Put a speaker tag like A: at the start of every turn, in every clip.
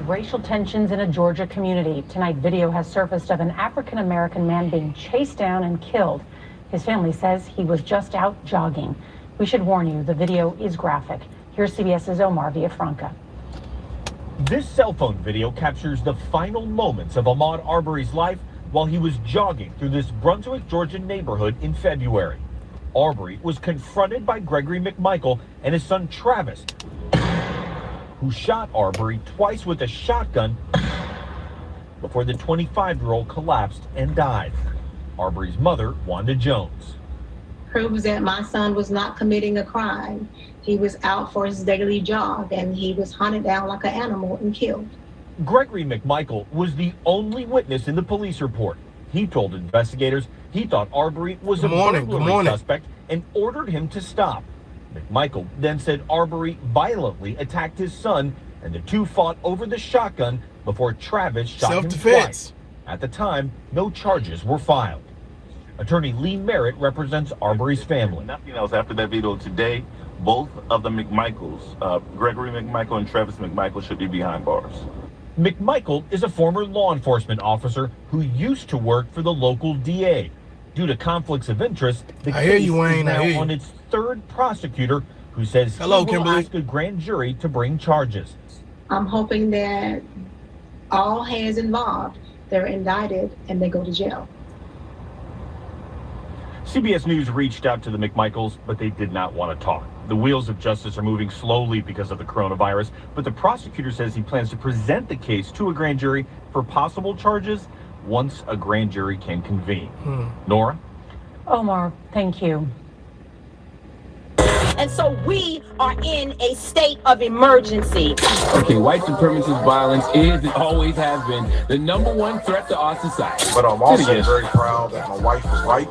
A: racial tensions in a Georgia community. Tonight, video has surfaced of an African-American man being chased down and killed. His family says he was just out jogging. We should warn you, the video is graphic. Here's CBS's Omar Villafranca.
B: This cell phone video captures the final moments of Ahmaud Arbery's life while he was jogging through this Brunswick, Georgia neighborhood in February. Arbery was confronted by Gregory McMichael and his son Travis, who shot Arbery twice with a shotgun before the 25-year-old collapsed and died. Arbery's mother, Wanda Jones.
C: Proves that my son was not committing a crime. He was out for his daily jog and he was hunted down like an animal and killed.
B: Gregory McMichael was the only witness in the police report. He told investigators he thought Arbery was a burglary suspect and ordered him to stop. McMichael then said Arbery violently attacked his son and the two fought over the shotgun before Travis shot him twice. At the time, no charges were filed. Attorney Lee Merritt represents Arbery's family.
D: Nothing else after that video today. Both of the McMichaels, Gregory McMichael and Travis McMichael, should be behind bars.
B: McMichael is a former law enforcement officer who used to work for the local DA. Due to conflicts of interest, the case is now on its third prosecutor, who says he will ask a grand jury to bring charges.
C: I'm hoping that all hands involved, they're indicted and they go to jail.
B: CBS News reached out to the McMichaels, but they did not want to talk. The wheels of justice are moving slowly because of the coronavirus, but the prosecutor says he plans to present the case to a grand jury for possible charges once a grand jury can convene. Nora?
A: Omar, thank you.
E: And so we are in a state of emergency.
F: Okay, white supremacist violence is and always has been the #1 threat to our society.
G: But I'm also very proud that my wife is white.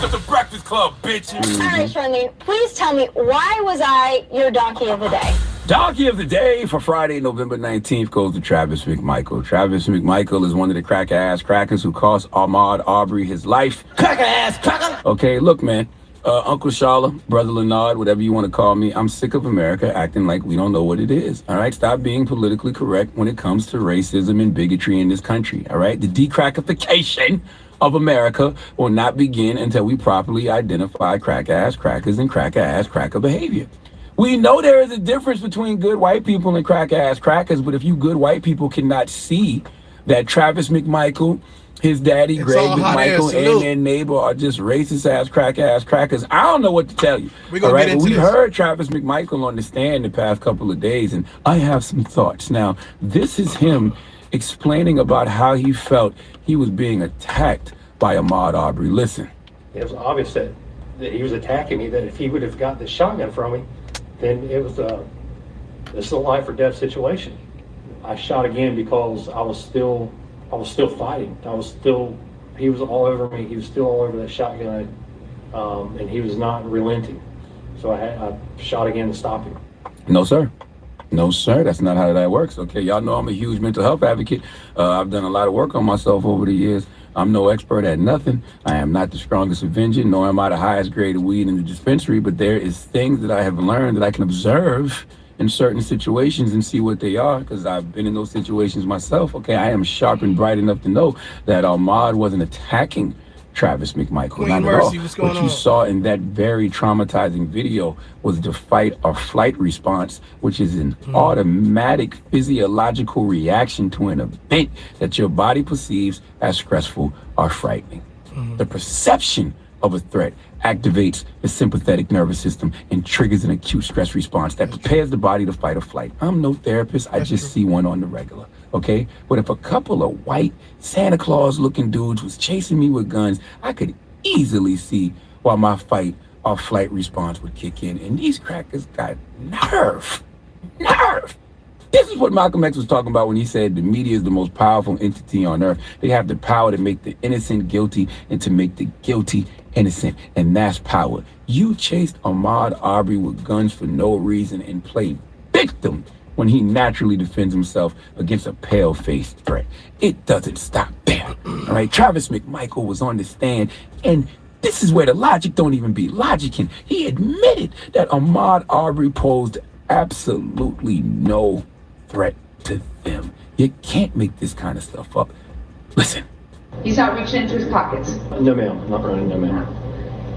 F: It's the Breakfast Club, bitches.
H: All right, Friendly, please tell me, why was I your donkey of the day?
F: Donkey of the day for Friday, November 19th goes to Travis McMichael. Travis McMichael is one of the cracker-ass crackers who cost Ahmaud Arbery his life. Cracker-ass cracker! Okay, look, man. Uncle Shala, Brother Leonard, whatever you want to call me, I'm sick of America acting like we don't know what it is. All right, stop being politically correct when it comes to racism and bigotry in this country. All right, the decrackification of America will not begin until we properly identify crack-ass crackers and cracker-ass cracker behavior. We know there is a difference between good white people and crack-ass crackers, but if you good white people cannot see that Travis McMichael, his daddy, Greg McMichael, and their neighbor are just racist-ass crack-ass crackers, I don't know what to tell you. We heard Travis McMichael on the stand the past couple of days, and I have some thoughts. Now, this is him explaining about how he felt he was being attacked by Ahmaud Arbery. Listen.
I: It was obvious that he was attacking me, that if he would have got the shotgun from me, then it was this is a life or death situation. I shot again because I was still fighting. He was all over me. He was still all over that shotgun, and he was not relenting. So I shot again to stop him.
F: No, sir. No, sir. That's not how that works. Okay, y'all know I'm a huge mental health advocate. I've done a lot of work on myself over the years. I'm no expert at nothing. I am not the strongest Avenger, nor am I the highest grade of weed in the dispensary, but there is things that I have learned that I can observe in certain situations and see what they are, because I've been in those situations myself. Okay, I am sharp and bright enough to know that Ahmaud wasn't attacking Travis McMichael, not at all. What you saw in that very traumatizing video was the fight or flight response, which is an automatic physiological reaction to an event that your body perceives as stressful or frightening. The perception of a threat activates the sympathetic nervous system and triggers an acute stress response that prepares the body to fight or flight. I'm no therapist, I just see one on the regular, okay? But if a couple of white Santa Claus looking dudes was chasing me with guns, I could easily see why my fight or flight response would kick in. And these crackers got nerve. This is what Malcolm X was talking about when he said the media is the most powerful entity on earth. They have the power to make the innocent guilty and to make the guilty innocent, and that's power. You chased Ahmaud Arbery with guns for no reason and played victim when he naturally defends himself against a pale-faced threat. It doesn't stop there, all right? Travis McMichael was on the stand, and this is where the logic don't even be logicking. He admitted that Ahmaud Arbery posed absolutely no threat to them. You can't make this kind of stuff up. Listen.
J: He's not reaching into his pockets.
I: No, ma'am. Not running, no, ma'am.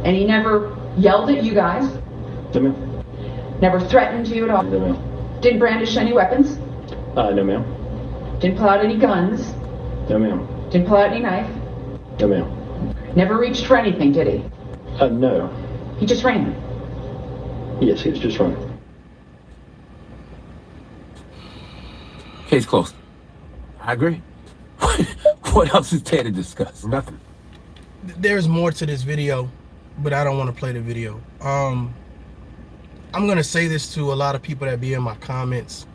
J: And he never yelled at you guys?
I: No, ma'am.
J: Never threatened you at all?
I: No, ma'am.
J: Didn't brandish any weapons?
I: No, ma'am.
J: Didn't pull out any guns?
I: No, ma'am.
J: Didn't pull out any knife?
I: No, ma'am.
J: Never reached for anything, did he?
I: No.
J: He just ran?
I: Yes, he was just running.
F: Case closed. I agree. What else is there to discuss?
K: Nothing. There's more to this video, but I don't want to play the video. I'm gonna say this to a lot of people that be in my comments.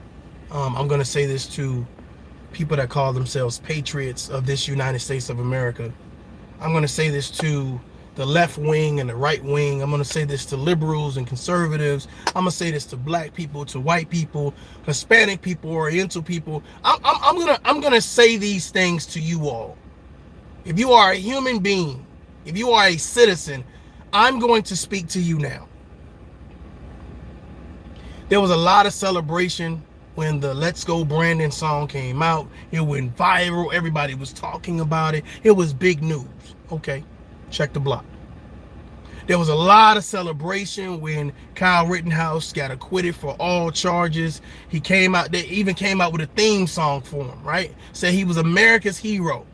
K: I'm gonna say this to people that call themselves patriots of this United States of America. I'm gonna say this to the left wing and the right wing. I'm gonna say this to liberals and conservatives. I'm gonna say this to black people, to white people, Hispanic people, Oriental people. I'm gonna say these things to you all. If you are a human being, if you are a citizen, I'm going to speak to you now. There was a lot of celebration when the Let's Go Brandon song came out. It went viral. Everybody was talking about it. It was big news. Okay, check the block. There was a lot of celebration when Kyle Rittenhouse got acquitted for all charges. He came out, they even came out with a theme song for him, right? Said he was America's hero.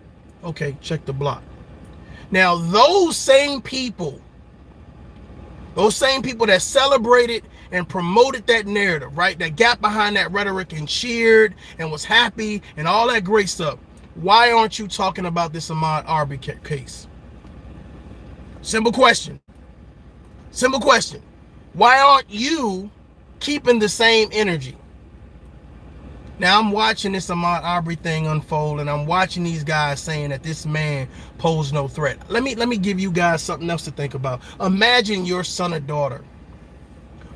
K: Okay, check the block. Now, those same people that celebrated and promoted that narrative, right? That got behind that rhetoric and cheered and was happy and all that great stuff. Why aren't you talking about this Ahmaud Arbery case? Simple question. Simple question. Why aren't you keeping the same energy? Now I'm watching this Ahmaud Arbery thing unfold, and I'm watching these guys saying that this man posed no threat. Let me give you guys something else to think about. Imagine your son or daughter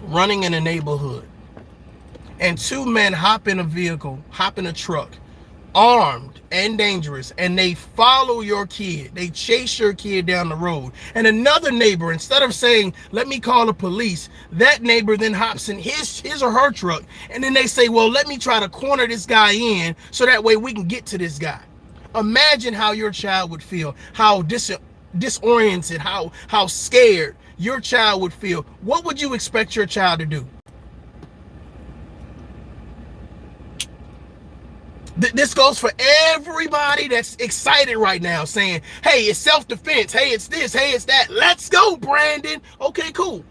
K: running in a neighborhood, and two men hop in a vehicle, hop in a truck, armed and dangerous, and they follow your kid. They chase your kid down the road. And another neighbor, instead of saying, let me call the police, that neighbor then hops in his or her truck, and then they say, well, let me try to corner this guy in so that way we can get to this guy. Imagine how your child would feel, how disoriented, how scared your child would feel. What would you expect your child to do? This goes for everybody that's excited right now, saying, hey, it's self-defense. Hey, it's this. Hey, it's that. Let's go, Brandon. Okay, cool.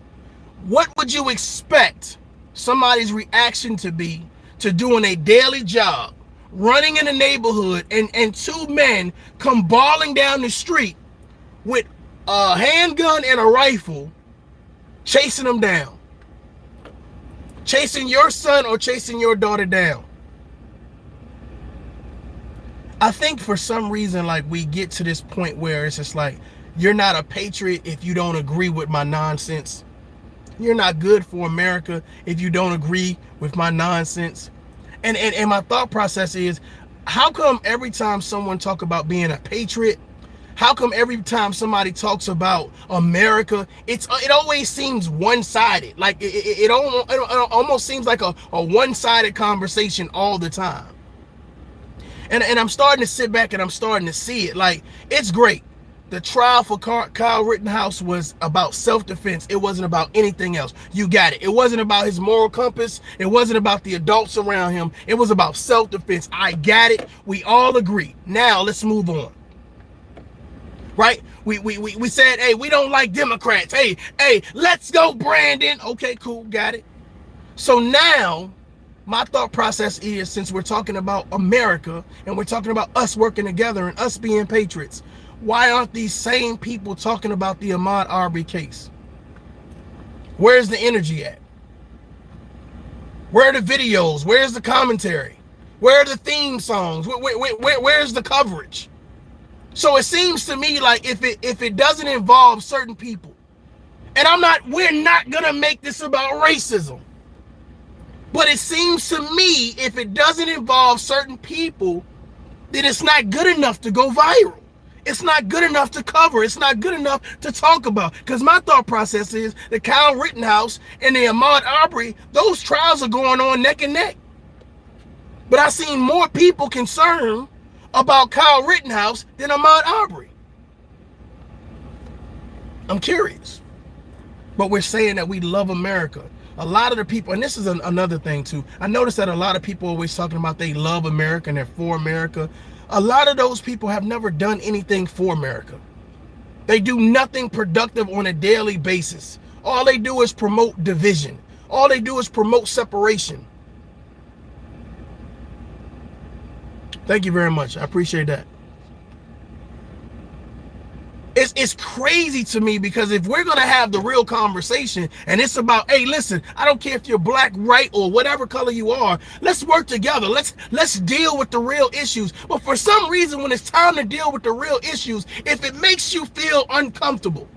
K: What would you expect somebody's reaction to be to doing a daily job, running in a neighborhood, and two men come bawling down the street with a handgun and a rifle, chasing them down, chasing your son or chasing your daughter down? I think for some reason, like, we get to this point where it's just like, you're not a patriot if you don't agree with my nonsense. You're not good for America if you don't agree with my nonsense. And my thought process is, how come every time someone talk about being a patriot, how come every time somebody talks about America, it always seems one-sided? Like it almost seems like a one-sided conversation all the time. And I'm starting to sit back and I'm starting to see it. Like, it's great. The trial for Kyle Rittenhouse was about self-defense. It wasn't about anything else. You got it. It wasn't about his moral compass. It wasn't about the adults around him. It was about self-defense. I got it. We all agree. Now let's move on. Right? We said, hey, we don't like Democrats. Hey, let's go, Brandon. Okay, cool. Got it. So now, my thought process is, since we're talking about America and we're talking about us working together and us being patriots, why aren't these same people talking about the Ahmaud Arbery case? Where's the energy at? Where are the videos? Where's the commentary? Where are the theme songs? Where's the coverage? So it seems to me like if it doesn't involve certain people, and we're not gonna make this about racism, but it seems to me if it doesn't involve certain people, then it's not good enough to go viral. It's not good enough to cover. It's not good enough to talk about. Because my thought process is that Kyle Rittenhouse and the Ahmaud Arbery, those trials are going on neck and neck. But I seen more people concerned about Kyle Rittenhouse than Ahmaud Arbery. I'm curious. But we're saying that we love America. A lot of the people, and this is another thing too, I noticed that a lot of people always talking about they love America and they're for America. A lot of those people have never done anything for America. They do nothing productive on a daily basis. All they do is promote division. All they do is promote separation. Thank you very much. I appreciate that. It's crazy to me, because if we're going to have the real conversation and it's about, hey, listen, I don't care if you're black, white, or whatever color you are, let's work together. Let's deal with the real issues. But for some reason, when it's time to deal with the real issues, if it makes you feel uncomfortable,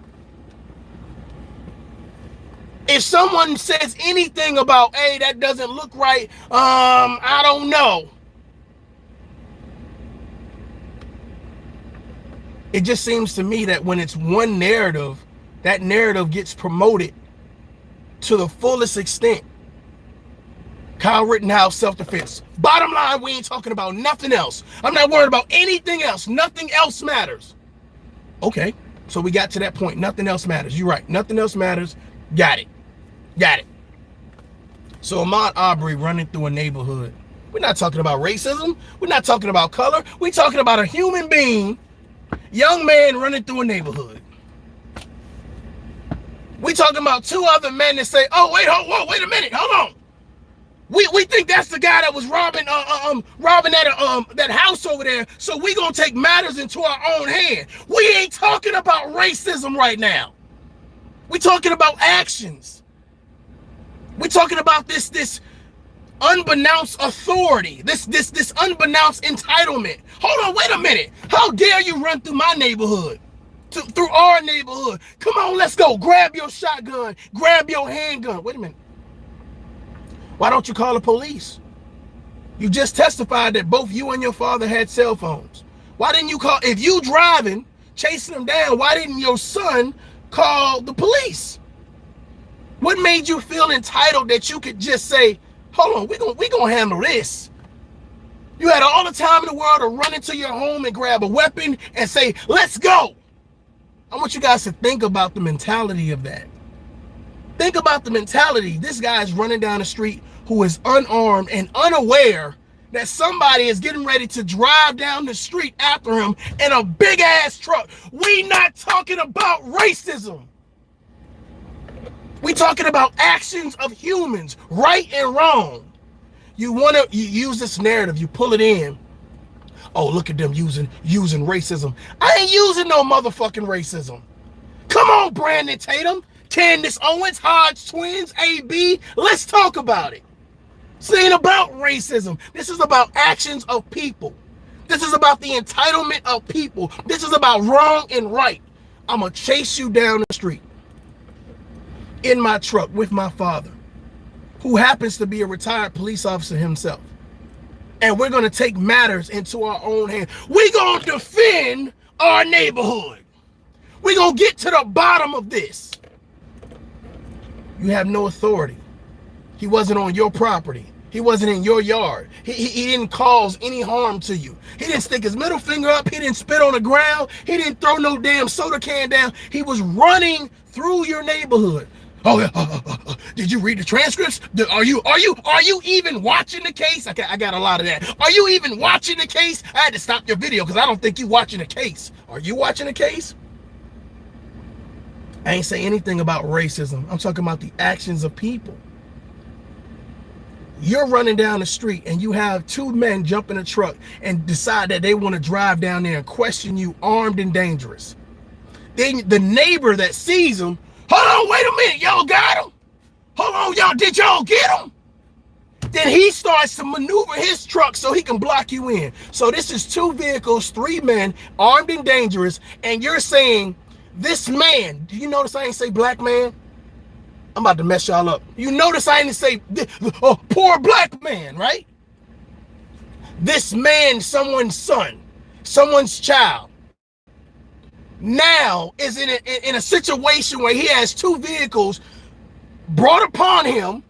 K: if someone says anything about, hey, that doesn't look right, I don't know. It just seems to me that when it's one narrative, that narrative gets promoted to the fullest extent. Kyle Rittenhouse, self-defense. Bottom line, we ain't talking about nothing else. I'm not worried about anything else. Nothing else matters. Okay, so we got to that point. Nothing else matters. You're right. Nothing else matters. Got it. Got it. So Ahmad Aubrey running through a neighborhood. We're not talking about racism. We're not talking about color. We're talking about a human being. Young man running through a neighborhood. We talking about two other men that say, "Oh wait, wait a minute, hold on. We think that's the guy that was robbing that house over there. So we gonna take matters into our own hand." We ain't talking about racism right now. We talking about actions. We talking about this unbeknownst authority, this unbeknownst entitlement. Hold on, wait a minute. How dare you run through my neighborhood, through our neighborhood? Come on, let's go. Grab your shotgun, grab your handgun. Wait a minute. Why don't you call the police? You just testified that both you and your father had cell phones. Why didn't you call? If you driving, chasing them down, why didn't your son call the police? What made you feel entitled that you could just say, hold on, we gonna handle this? You had all the time in the world to run into your home and grab a weapon and say, let's go. I want you guys to think about the mentality of that. Think about the mentality. This guy is running down the street who is unarmed and unaware that somebody is getting ready to drive down the street after him in a big ass truck. We not talking about racism. We talking about actions of humans, right and wrong. You use this narrative, you pull it in. Oh, look at them using racism. I ain't using no motherfucking racism. Come on, Brandon Tatum, Candace Owens, Hodge Twins, AB. Let's talk about it. This ain't about racism. This is about actions of people. This is about the entitlement of people. This is about wrong and right. I'm gonna chase you down the street in my truck with my father, who happens to be a retired police officer himself. And we're going to take matters into our own hands. We're going to defend our neighborhood. We're going to get to the bottom of this. You have no authority. He wasn't on your property. He wasn't in your yard. He didn't cause any harm to you. He didn't stick his middle finger up. He didn't spit on the ground. He didn't throw no damn soda can down. He was running through your neighborhood. Oh yeah. Did you read the transcripts? Are you even watching the case? I got a lot of that. Are you even watching the case? I had to stop your video because I don't think you watching the case. Are you watching the case? I ain't say anything about racism. I'm talking about the actions of people. You're running down the street and you have two men jump in a truck and decide that they want to drive down there and question you armed and dangerous. Then the neighbor that sees them, hold on, wait a minute, y'all got him? Hold on, y'all, did y'all get him? Then he starts to maneuver his truck so he can block you in. So this is two vehicles, three men, armed and dangerous, and you're saying, this man, do you notice I ain't say black man? I'm about to mess y'all up. You notice I didn't say, oh, poor black man, right? This man, someone's son, someone's child, now is in a situation where he has two vehicles brought upon him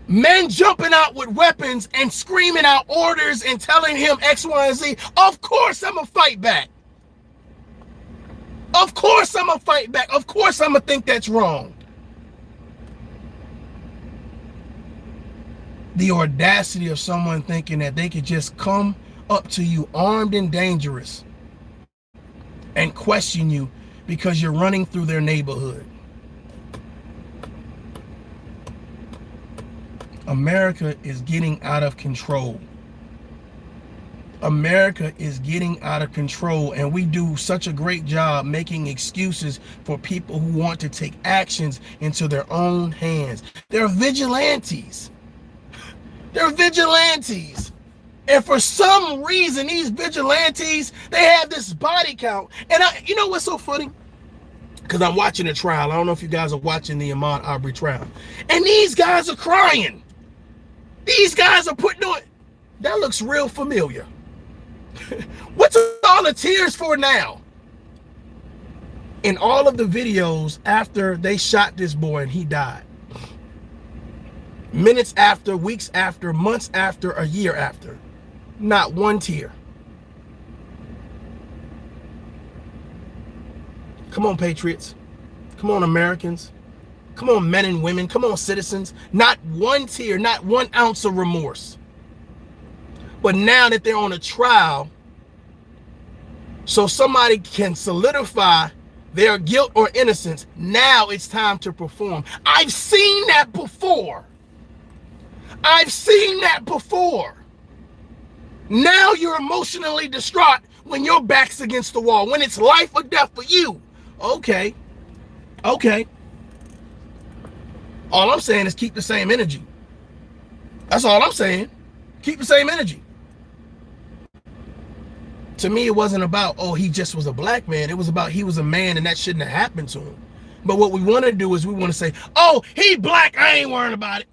K: Men jumping out with weapons and screaming out orders and telling him X, Y, and Z. Of course I'm gonna fight back. Of course I'm gonna fight back. Of course I'm gonna think that's wrong. The audacity of someone thinking that they could just come up to you armed and dangerous and question you because you're running through their neighborhood. America is getting out of control. America is getting out of control, and we do such a great job making excuses for people who want to take actions into their own hands. They're vigilantes. They're vigilantes. And for some reason, these vigilantes, they have this body count. And you know what's so funny? Because I'm watching the trial. I don't know if you guys are watching the Ahmaud Arbery trial. And these guys are crying. These guys are putting on, that looks real familiar. What's all the tears for now? In all of the videos after they shot this boy and he died, minutes after, weeks after, months after, a year after, not one tear. Come on, patriots. Come on, Americans. Come on, men and women. Come on, citizens. Not one tear, not 1 ounce of remorse. But now that they're on a trial, so somebody can solidify their guilt or innocence, now it's time to perform. I've seen that before. I've seen that before. Now you're emotionally distraught when your back's against the wall, when it's life or death for you. Okay. Okay. All I'm saying is keep the same energy. That's all I'm saying. Keep the same energy. To me, it wasn't about, oh, he just was a black man. It was about he was a man and that shouldn't have happened to him. But what we want to do is we want to say, oh, he black, I ain't worrying about it.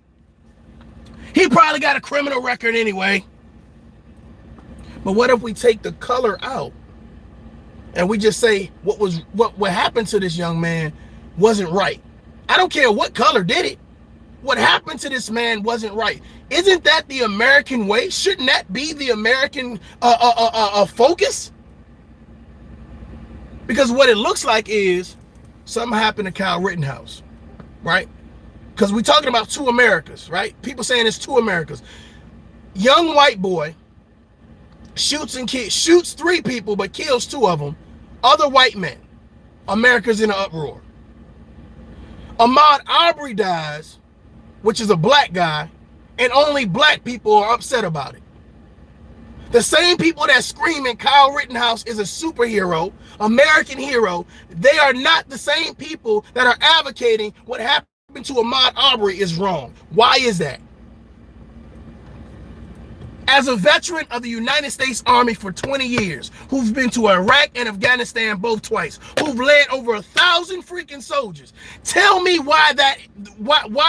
K: He probably got a criminal record anyway. But what if we take the color out and we just say what happened to this young man wasn't right? I don't care what color did it. What happened to this man wasn't right. Isn't that the American way? Shouldn't that be the American focus? Because what it looks like is something happened to Kyle Rittenhouse, right? Because we're talking about two Americas, right? People saying it's two Americas. Young white boy shoots 3 people but kills 2 of them. Other white men. America's in an uproar. Ahmad Aubrey dies, which is a black guy, and only black people are upset about it. The same people that screaming Kyle Rittenhouse is a superhero, American hero, they are not the same people that are advocating what happened to Ahmad Arbery is wrong. Why is that? As a veteran of the United States Army for 20 years, who's been to Iraq and Afghanistan both twice, who've led over 1,000 freaking soldiers, tell me why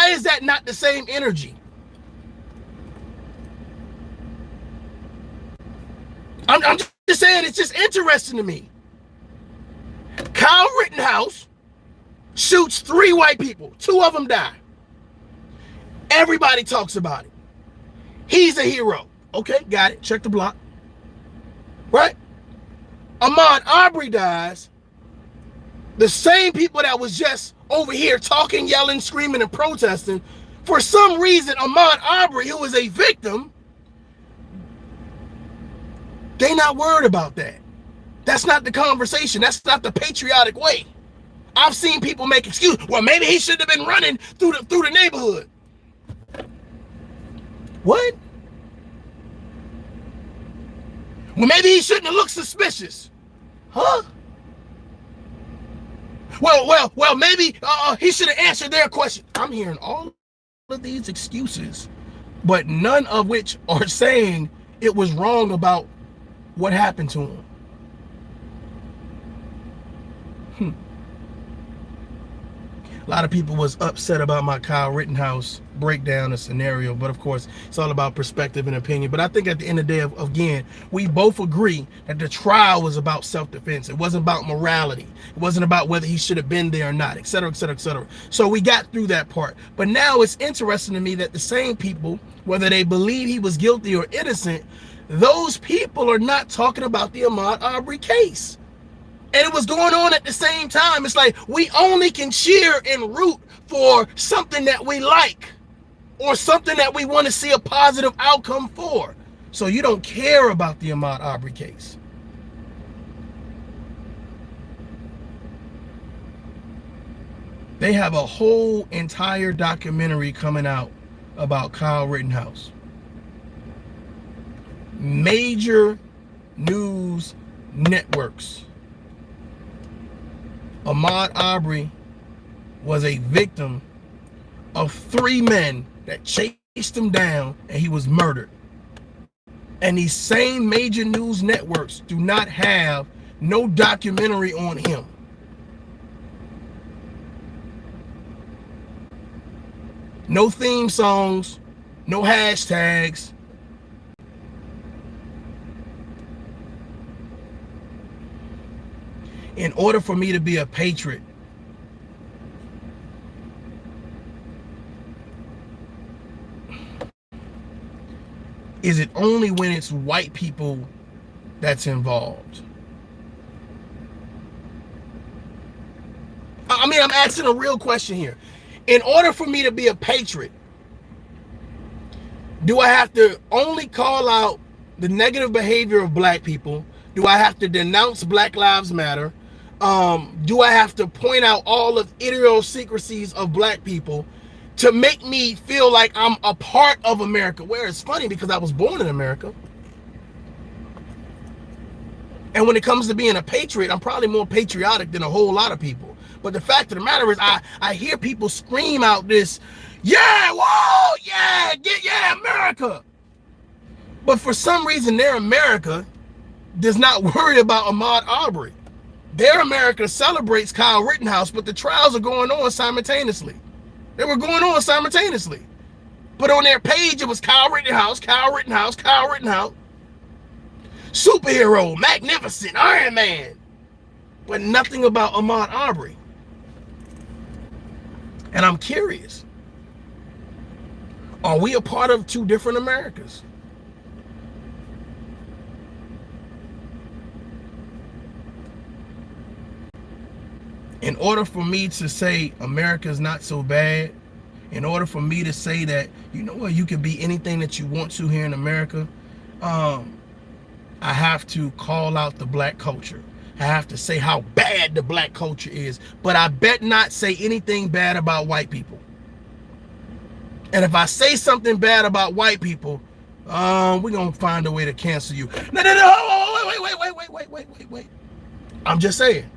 K: is that not the same energy? I'm just saying, it's just interesting to me. Kyle Rittenhouse shoots 3 white people. 2 of them die. Everybody talks about it. He's a hero. Okay, got it. Check the block. Right? Ahmaud Arbery dies. The same people that was just over here talking, yelling, screaming, and protesting, for some reason, Ahmaud Arbery, who is a victim, they not worried about that. That's not the conversation. That's not the patriotic way. I've seen people make excuses. Well, maybe he shouldn't have been running through the neighborhood. What? Well, maybe he shouldn't have looked suspicious. Huh? Well, maybe he should have answered their question. I'm hearing all of these excuses, but none of which are saying it was wrong about what happened to him. lot of people was upset about my Kyle Rittenhouse breakdown and scenario, but of course it's all about perspective and opinion. But I think at the end of the day, again, we both agree that the trial was about self-defense. It wasn't about morality. It wasn't about whether he should have been there or not, etc., etc., etc. So we got through that part. But now it's interesting to me that the same people, whether they believe he was guilty or innocent, those people are not talking about the Ahmaud Arbery case. And it was going on at the same time. It's like we only can cheer and root for something that we like or something that we want to see a positive outcome for. So you don't care about the Ahmaud Arbery case. They have a whole entire documentary coming out about Kyle Rittenhouse. Major news networks. Ahmaud Arbery was a victim of 3 men that chased him down and he was murdered. And these same major news networks do not have no documentary on him. No theme songs, no hashtags. In order for me to be a patriot, is it only when it's white people that's involved? I mean, I'm asking a real question here. In order for me to be a patriot, do I have to only call out the negative behavior of black people? Do I have to denounce Black Lives Matter? Do I have to point out all of idiosyncrasies of black people to make me feel like I'm a part of America? Where it's funny because I was born in America. And when it comes to being a patriot, I'm probably more patriotic than a whole lot of people. But the fact of the matter is I hear people scream out this, yeah, whoa, yeah, yeah, America. But for some reason, their America does not worry about Ahmaud Arbery. Their America celebrates Kyle Rittenhouse, but the trials are going on simultaneously. They were going on simultaneously. But on their page, it was Kyle Rittenhouse, Kyle Rittenhouse, Kyle Rittenhouse. Superhero, magnificent, Iron Man. But nothing about Ahmaud Arbery. And I'm curious, are we a part of 2 different Americas? In order for me to say America is not so bad, in order for me to say that, you know what, you can be anything that you want to here in America, I have to call out the black culture. I have to say how bad the black culture is, but I bet not say anything bad about white people. And if I say something bad about white people, we're gonna find a way to cancel you. No, wait. I'm just saying.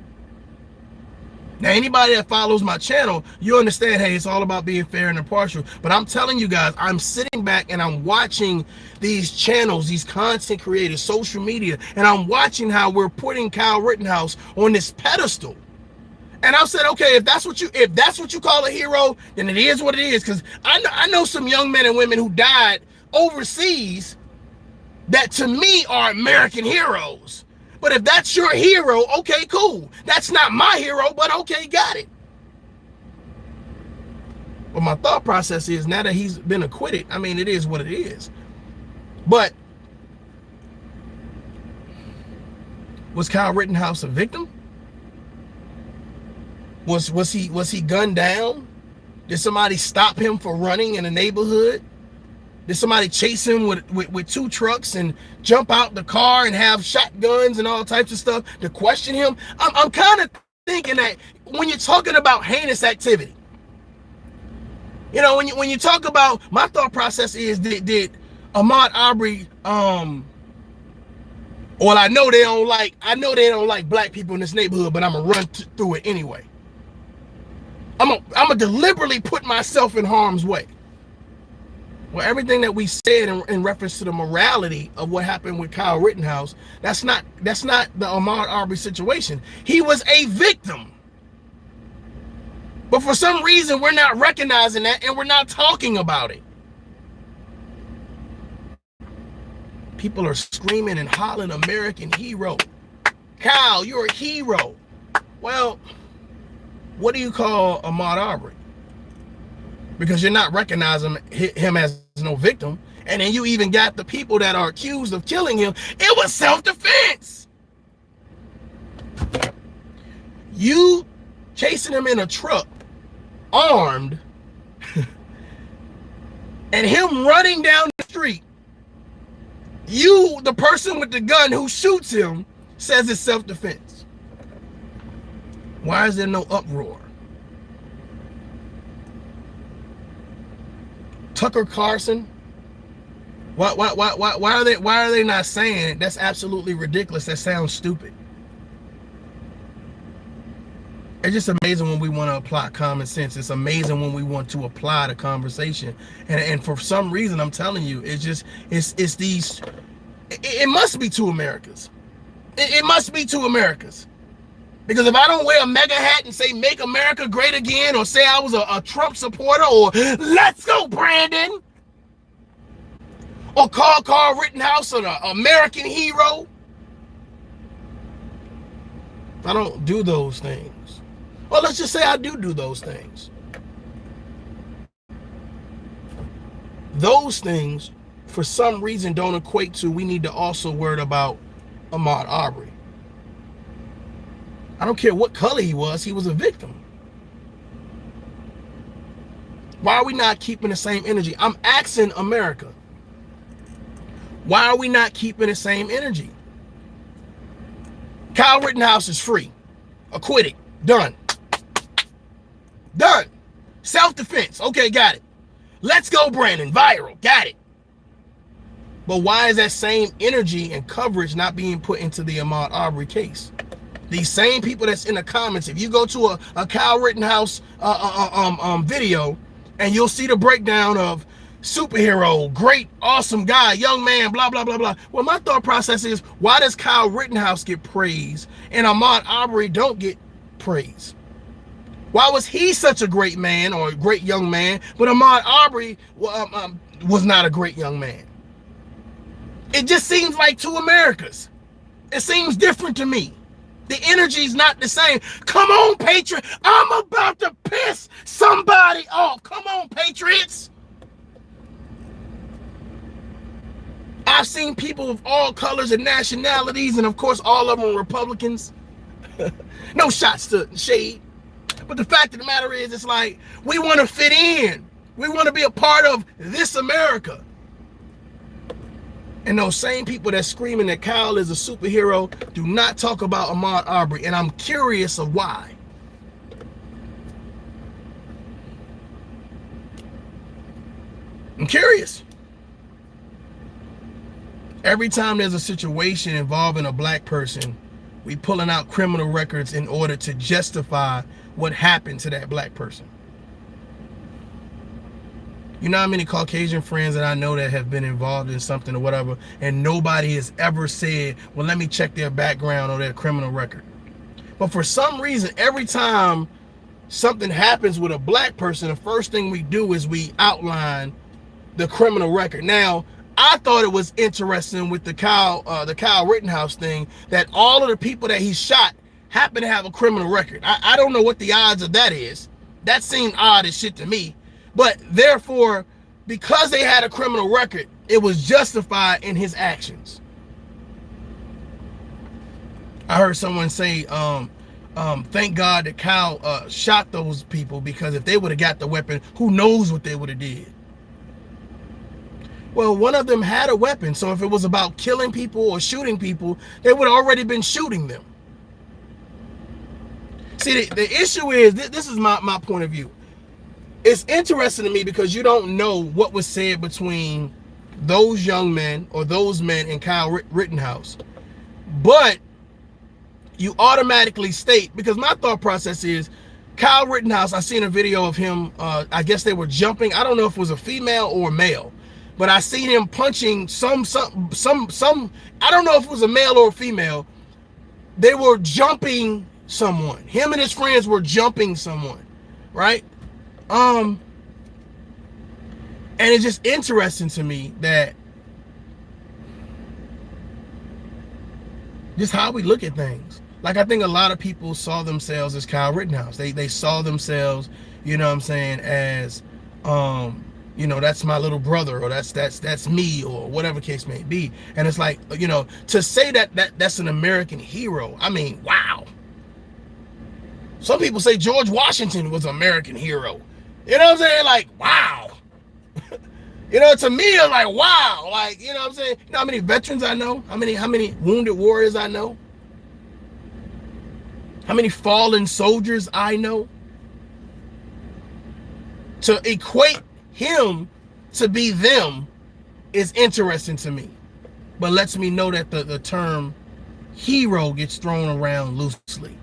K: Now, anybody that follows my channel, you understand, hey, it's all about being fair and impartial. But I'm telling you guys, I'm sitting back and I'm watching these channels, these content creators, social media, and I'm watching how we're putting Kyle Rittenhouse on this pedestal. And I said, okay, if that's what you call a hero, then it is what it is. Because I know some young men and women who died overseas that to me are American heroes. But if that's your hero, okay, cool. That's not my hero, but okay, got it. But my thought process is, now that he's been acquitted, I mean, it is what it is. But was Kyle Rittenhouse a victim? Was he gunned down? Did somebody stop him for running in a neighborhood? Did somebody chase him with 2 trucks and jump out the car and have shotguns and all types of stuff to question him? I'm kind of thinking that when you're talking about heinous activity, you know, when you talk about, my thought process is, did Ahmaud Arbery, well, I know they don't like black people in this neighborhood, but I'm gonna run through it anyway. I'm gonna deliberately put myself in harm's way. Well, everything that we said in reference to the morality of what happened with Kyle Rittenhouse, that's not the Ahmaud Arbery situation. He was a victim. But for some reason, we're not recognizing that and we're not talking about it. People are screaming and hollering, American hero. Kyle, you're a hero. Well, what do you call Ahmaud Arbery? Because you're not recognizing him as no victim. And then you even got the people that are accused of killing him. It was self-defense. You chasing him in a truck, armed, and him running down the street. You, the person with the gun who shoots him, says it's self-defense. Why is there no uproar? Tucker Carlson, why are they not saying it? That's absolutely ridiculous. That sounds stupid. It's just amazing when we want to apply common sense. It's amazing when we want to apply the conversation. And for some reason, I'm telling you, it's these, it must be two Americas. It must be two Americas. Because if I don't wear a MAGA hat and say make America great again, or say I was a Trump supporter, or let's go Brandon, or call Kyle Rittenhouse an American hero, I don't do those things. Well, let's just say I do those things. Those things, for some reason, don't equate to we need to also worry about Ahmaud Arbery. I don't care what color he was a victim. Why are we not keeping the same energy? I'm asking America. Why are we not keeping the same energy? Kyle Rittenhouse is free. Acquitted. Done. Done. Self-defense. Okay, got it. Let's go, Brandon. Viral. Got it. But why is that same energy and coverage not being put into the Ahmaud Arbery case? These same people that's in the comments, if you go to a Kyle Rittenhouse video, and you'll see the breakdown of superhero, great, awesome guy, young man, blah, blah, blah, blah. Well, my thought process is, why does Kyle Rittenhouse get praise and Ahmaud Arbery don't get praise? Why was he such a great man or a great young man, but Ahmaud Arbery was not a great young man? It just seems like two Americas. It seems different to me. The energy's not the same. Come on, Patriot. I'm about to piss somebody off. Come on, Patriots. I've seen people of all colors and nationalities, and of course, all of them Republicans. No shots to shade. But the fact of the matter is, it's like, we want to fit in. We want to be a part of this America. And those same people that's screaming that Kyle is a superhero do not talk about Ahmaud Arbery. And I'm curious of why. I'm curious. Every time there's a situation involving a black person, we pulling out criminal records in order to justify what happened to that black person. You know how many Caucasian friends that I know that have been involved in something or whatever, and nobody has ever said, well, let me check their background or their criminal record. But for some reason, every time something happens with a black person, the first thing we do is we outline the criminal record. Now, I thought it was interesting with the Kyle Rittenhouse thing that all of the people that he shot happen to have a criminal record. I don't know what the odds of that is. That seemed odd as shit to me. But therefore, because they had a criminal record, it was justified in his actions. I heard someone say, thank God that Kyle shot those people, because if they would have got the weapon, who knows what they would have did. Well, one of them had a weapon, so if it was about killing people or shooting people, they would have already been shooting them. See, the issue is, this is my point of view. It's interesting to me because you don't know what was said between those young men or those men and Kyle Rittenhouse. But you automatically state, because my thought process is, Kyle Rittenhouse, I seen a video of him, I guess they were jumping. I don't know if it was a female or a male, but I seen him punching some, I don't know if it was a male or a female. They were jumping someone. Him and his friends were jumping someone. right? And it's just interesting to me that just how we look at things. Like, I think a lot of people saw themselves as Kyle Rittenhouse. They saw themselves, you know what I'm saying, as, you know, that's my little brother, or that's me, or whatever case may be. And it's like, you know, to say that's an American hero, I mean, wow. Some people say George Washington was an American hero. You know what I'm saying? Like, wow. You know, to me, it's like, wow. Like, you know what I'm saying? You know how many veterans I know? How many wounded warriors I know? How many fallen soldiers I know? To equate him to be them is interesting to me. But lets me know that the term hero gets thrown around loosely.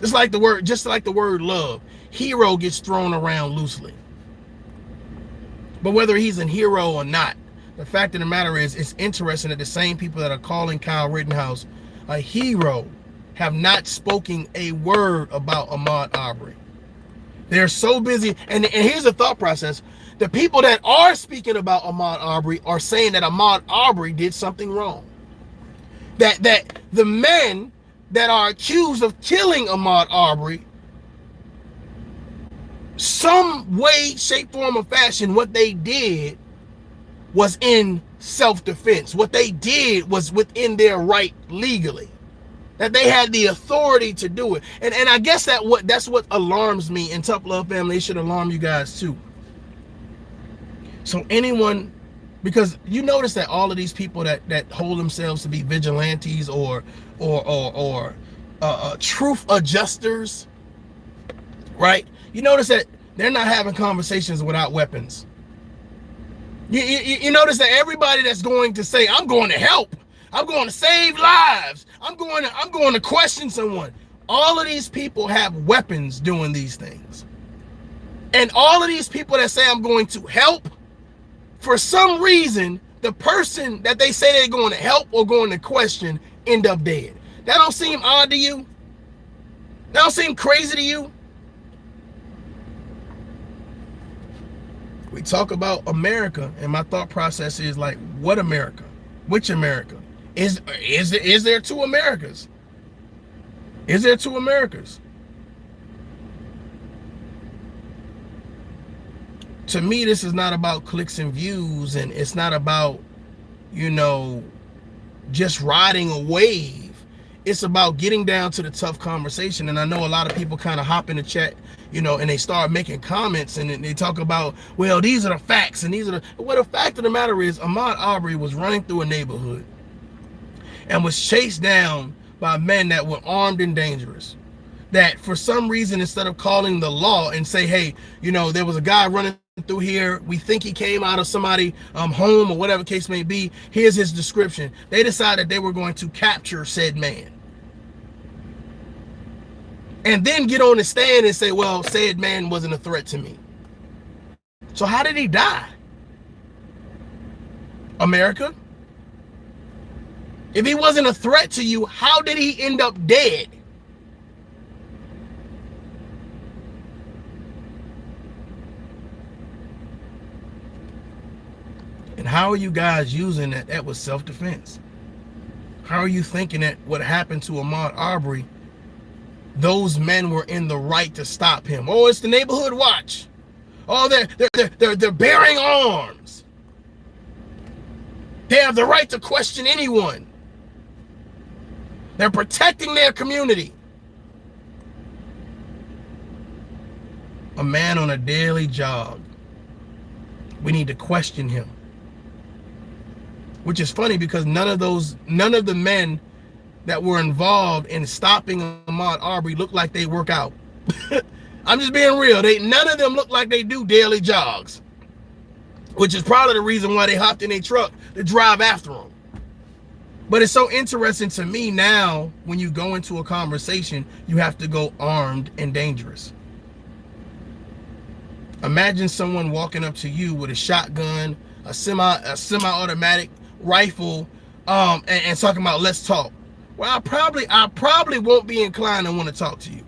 K: It's like the word, just like the word love. Hero gets thrown around loosely. But whether he's a hero or not, the fact of the matter is, it's interesting that the same people that are calling Kyle Rittenhouse a hero have not spoken a word about Ahmaud Arbery. They're so busy, and here's the thought process. The people that are speaking about Ahmaud Arbery are saying that Ahmaud Arbery did something wrong. That the men that are accused of killing Ahmaud Arbery, some way, shape, form, or fashion, what they did was in self-defense. What they did was within their right legally. That they had the authority to do it. And I guess that's what alarms me, and ToughLove family, it should alarm you guys too. So anyone, because you notice that all of these people that hold themselves to be vigilantes or truth adjusters, right? You notice that they're not having conversations without weapons. You notice that everybody that's going to say, I'm going to help, I'm going to save lives, I'm going to question someone, all of these people have weapons doing these things. And all of these people that say I'm going to help, for some reason, the person that they say they're going to help or going to question end up dead. That don't seem odd to you? That don't seem crazy to you? We talk about America, and my thought process is like, what America? Which America? Is there two Americas? Is there two Americas? To me, this is not about clicks and views, and it's not about, you know, just riding a wave. It's about getting down to the tough conversation. And I know a lot of people kind of hop in the chat, you know, and they start making comments, and they talk about, well, these are the facts, and these are the, well, the fact of the matter is, Ahmaud Arbery was running through a neighborhood and was chased down by men that were armed and dangerous. That for some reason, instead of calling the law and say, hey, you know, there was a guy running through here, we think he came out of somebody home or whatever case may be, here's his description. They decided they were going to capture said man. And then get on the stand and say, well, said man wasn't a threat to me. So how did he die? America? If he wasn't a threat to you, how did he end up dead? And how are you guys using that? That was self-defense. How are you thinking that what happened to Ahmaud Arbery, those men were in the right to stop him? Oh, it's the neighborhood watch. Oh, they're bearing arms. They have the right to question anyone. They're protecting their community. A man on a daily jog. We need to question him. Which is funny because none of the men that were involved in stopping Ahmaud Arbery look like they work out. I'm just being real. None of them look like they do daily jogs. Which is probably the reason why they hopped in a truck to drive after him. But it's so interesting to me now, when you go into a conversation, you have to go armed and dangerous. Imagine someone walking up to you with a shotgun, a semi-automatic rifle, and talking about, let's talk. Well, I probably won't be inclined to want to talk to you.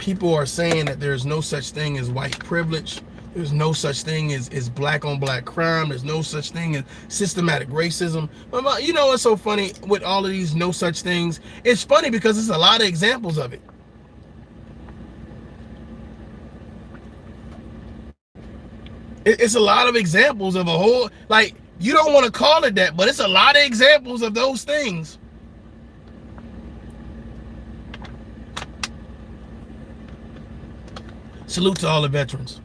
K: people are saying that there's no such thing as white privilege. There's no such thing as black on black crime. There's no such thing as systematic racism. But you know what's so funny with all of these no such things? It's funny because there's a lot of examples of it. It's a lot of examples of a whole, like, you don't want to call it that, but it's a lot of examples of those things. Salute to all the veterans.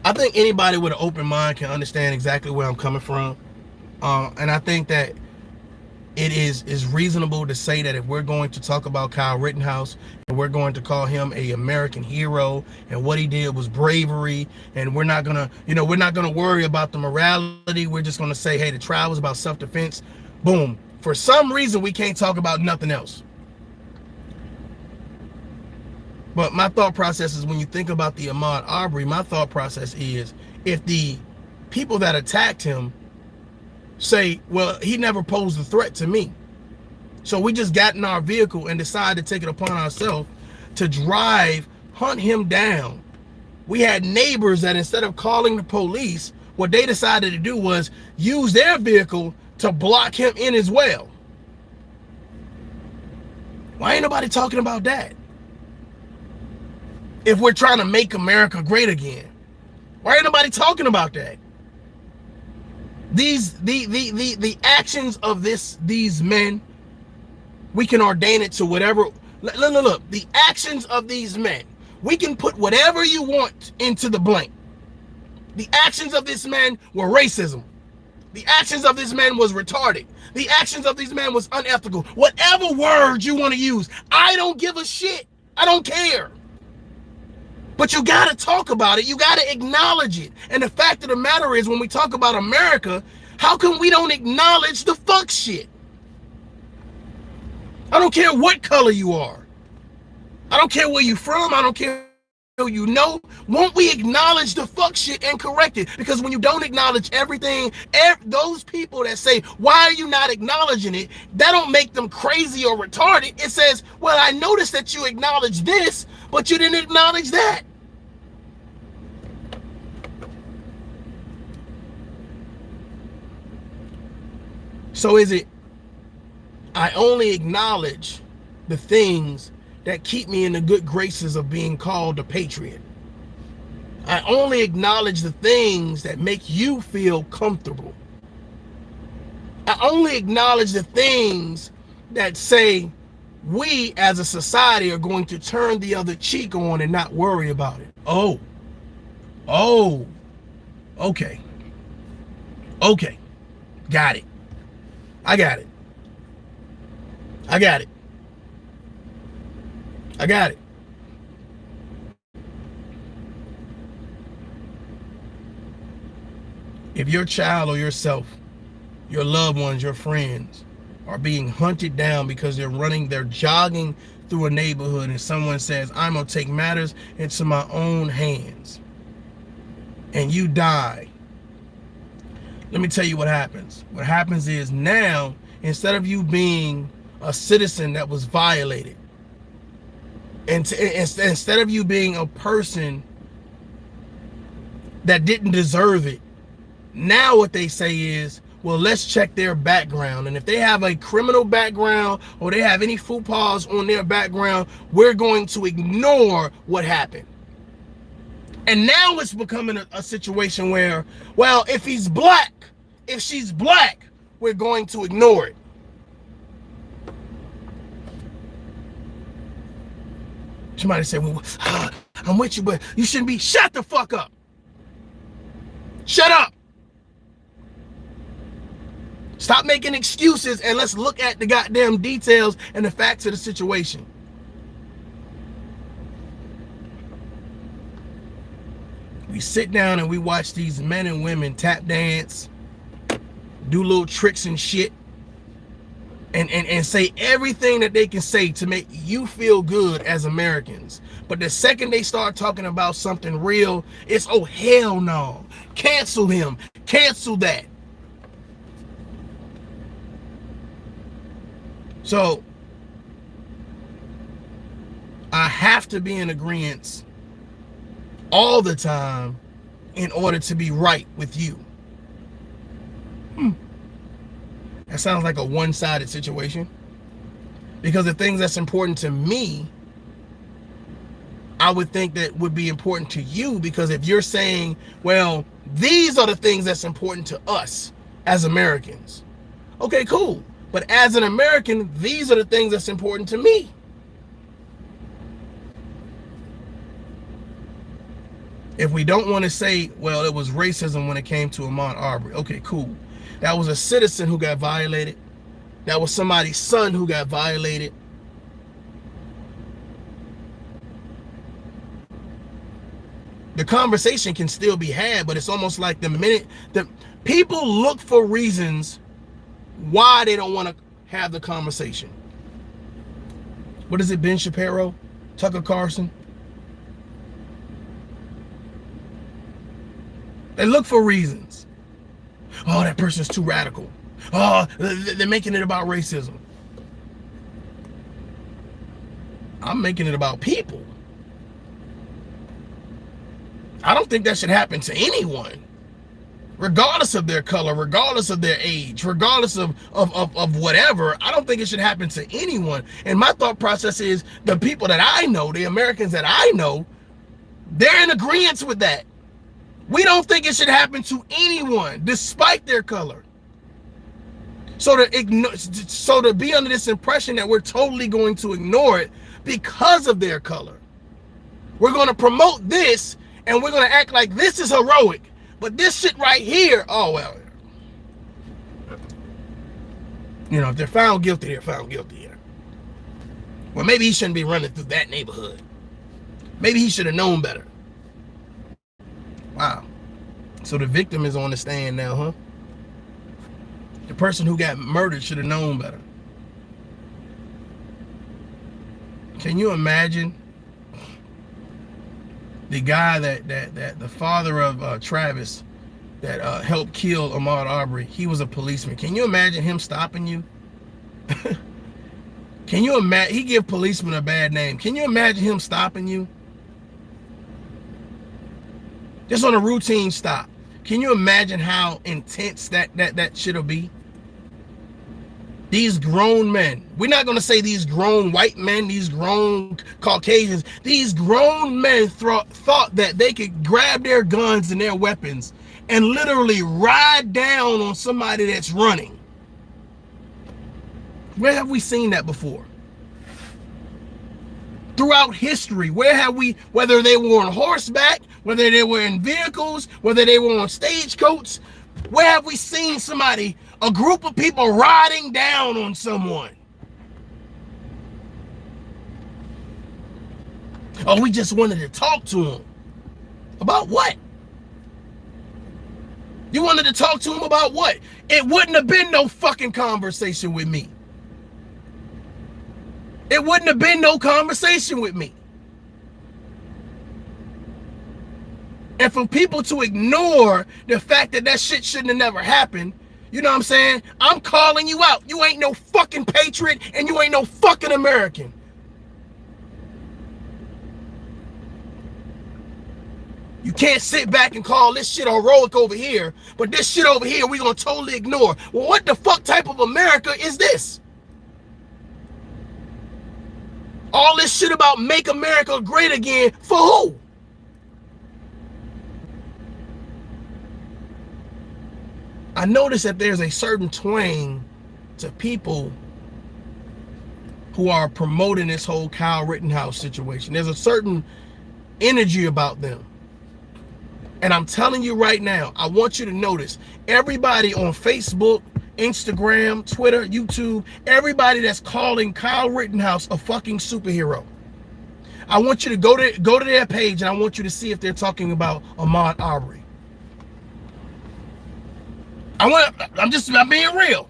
K: I think anybody with an open mind can understand exactly where I'm coming from. And I think that it is reasonable to say that if we're going to talk about Kyle Rittenhouse and we're going to call him an American hero and what he did was bravery, and we're not gonna, we're not gonna worry about the morality. We're just gonna say, hey, the trial was about self-defense. Boom. For some reason, we can't talk about nothing else. But my thought process is, when you think about the Ahmaud Arbery, my thought process is, if the people that attacked him say, well, he never posed a threat to me, so we just got in our vehicle and decided to take it upon ourselves to hunt him down. We had neighbors that, instead of calling the police, what they decided to do was use their vehicle to block him in as well. Why ain't nobody talking about that? If we're trying to make America great again, why ain't nobody talking about that? The actions of these men, we can ordain it to whatever. Look, the actions of these men, we can put whatever you want into the blank. The actions of this man were racism. The actions of this man was retarded. The actions of this man was unethical. Whatever word you want to use, I don't give a shit. I don't care. But you got to talk about it. You got to acknowledge it. And the fact of the matter is, when we talk about America, how come we don't acknowledge the fuck shit? I don't care what color you are. I don't care where you're from. I don't care who you know. Won't we acknowledge the fuck shit and correct it? Because when you don't acknowledge everything, those people that say, why are you not acknowledging it? That don't make them crazy or retarded. It says, well, I noticed that you acknowledged this, but you didn't acknowledge that. So is it, I only acknowledge the things that keep me in the good graces of being called a patriot. I only acknowledge the things that make you feel comfortable. I only acknowledge the things that say we as a society are going to turn the other cheek on and not worry about it. Oh, okay. Okay, got it. I got it. I got it. I got it. If your child or yourself, your loved ones, your friends are being hunted down because they're jogging through a neighborhood and someone says, I'm gonna take matters into my own hands, and you die, let me tell you what happens. What happens is, now, instead of you being a citizen that was violated, and instead of you being a person that didn't deserve it, now what they say is, well, let's check their background. And if they have a criminal background or they have any faux pas on their background, we're going to ignore what happened. And now it's becoming a situation where, well, if he's black, if she's black, we're going to ignore it. Somebody said, well, I'm with you, but you shouldn't be. Shut the fuck up. Shut up. Stop making excuses and let's look at the goddamn details and the facts of the situation. We sit down and we watch these men and women tap dance, do little tricks and shit, and say everything that they can say to make you feel good as Americans. But the second they start talking about something real, it's, oh, hell no. Cancel him. Cancel that. So I have to be in agreement all the time in order to be right with you. That sounds like a one-sided situation. Because the things that's important to me, I would think that would be important to you, because if you're saying, well, these are the things that's important to us as Americans. Okay, cool. But as an American, these are the things that's important to me. If we don't want to say, well, it was racism when it came to Ahmaud Arbery. Okay, cool. That was a citizen who got violated. That was somebody's son who got violated. The conversation can still be had, but it's almost like the minute the people look for reasons why they don't want to have the conversation. What is it, Ben Shapiro? Tucker Carlson? They look for reasons. Oh, that person's too radical. Oh, they're making it about racism. I'm making it about people. I don't think that should happen to anyone, regardless of their color, regardless of their age, regardless of whatever. I don't think it should happen to anyone. And my thought process is the people that I know, the Americans that I know, they're in agreement with that. We don't think it should happen to anyone, despite their color. So to be under this impression that we're totally going to ignore it because of their color. We're going to promote this and we're going to act like this is heroic. But this shit right here, oh, well. You know, if they're found guilty, they're found guilty. Well, maybe he shouldn't be running through that neighborhood. Maybe he should have known better. Wow. So the victim is on the stand now, huh? The person who got murdered should have known better. Can you imagine the guy that the father of Travis that helped kill Ahmaud Arbery? He was a policeman. Can you imagine him stopping you? Can you imagine? He give policemen a bad name. Can you imagine him stopping you? Just on a routine stop. Can you imagine how intense that shit'll be? These grown men, we're not going to say these grown white men, these grown Caucasians, these grown men thought that they could grab their guns and their weapons and literally ride down on somebody that's running. Where have we seen that before? Throughout history, where have we, whether they were on horseback, whether they were in vehicles, whether they were on stagecoach, where have we seen somebody, a group of people riding down on someone? Oh, we just wanted to talk to him. About what? You wanted to talk to him about what? It wouldn't have been no fucking conversation with me. It wouldn't have been no conversation with me. And for people to ignore the fact that that shit shouldn't have never happened, you know what I'm saying? I'm calling you out. You ain't no fucking patriot and you ain't no fucking American. You can't sit back and call this shit heroic over here, but this shit over here we gonna totally ignore. Well, what the fuck type of America is this? All this shit about make America great again, for who? I notice that there's a certain twang to people who are promoting this whole Kyle Rittenhouse situation. There's a certain energy about them. And I'm telling you right now, I want you to notice, everybody on Facebook, Instagram, Twitter, YouTube, everybody that's calling Kyle Rittenhouse a fucking superhero. I want you to go to their page and I want you to see if they're talking about Ahmad Aubrey. I'm being real.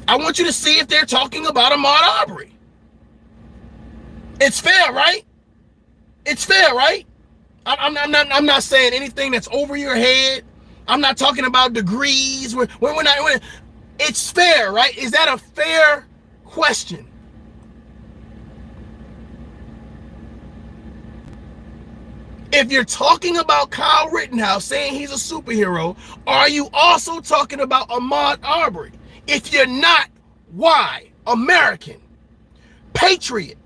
K: I want you to see if they're talking about Ahmad Aubrey. It's fair, right? It's fair, right? I'm not saying anything that's over your head. I'm not talking about degrees. We're not. It's fair, right? Is that a fair question? If you're talking about Kyle Rittenhouse saying he's a superhero, are you also talking about Ahmaud Arbery? If you're not, why? American, patriot,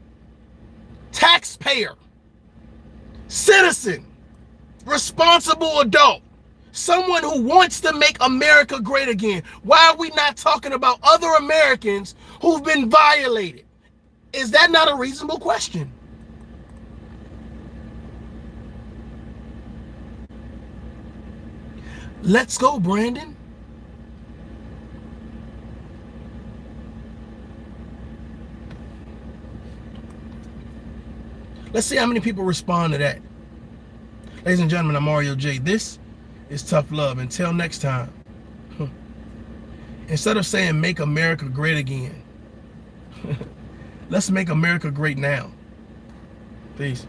K: taxpayer, citizen, responsible adult, someone who wants to make America great again. Why are we not talking about other Americans who've been violated? Is that not a reasonable question? Let's go, Brandon. Let's see how many people respond to that. Ladies and gentlemen, I'm Mario J. This is Tough Love. Until next time, instead of saying make America great again, let's make America great now. Peace.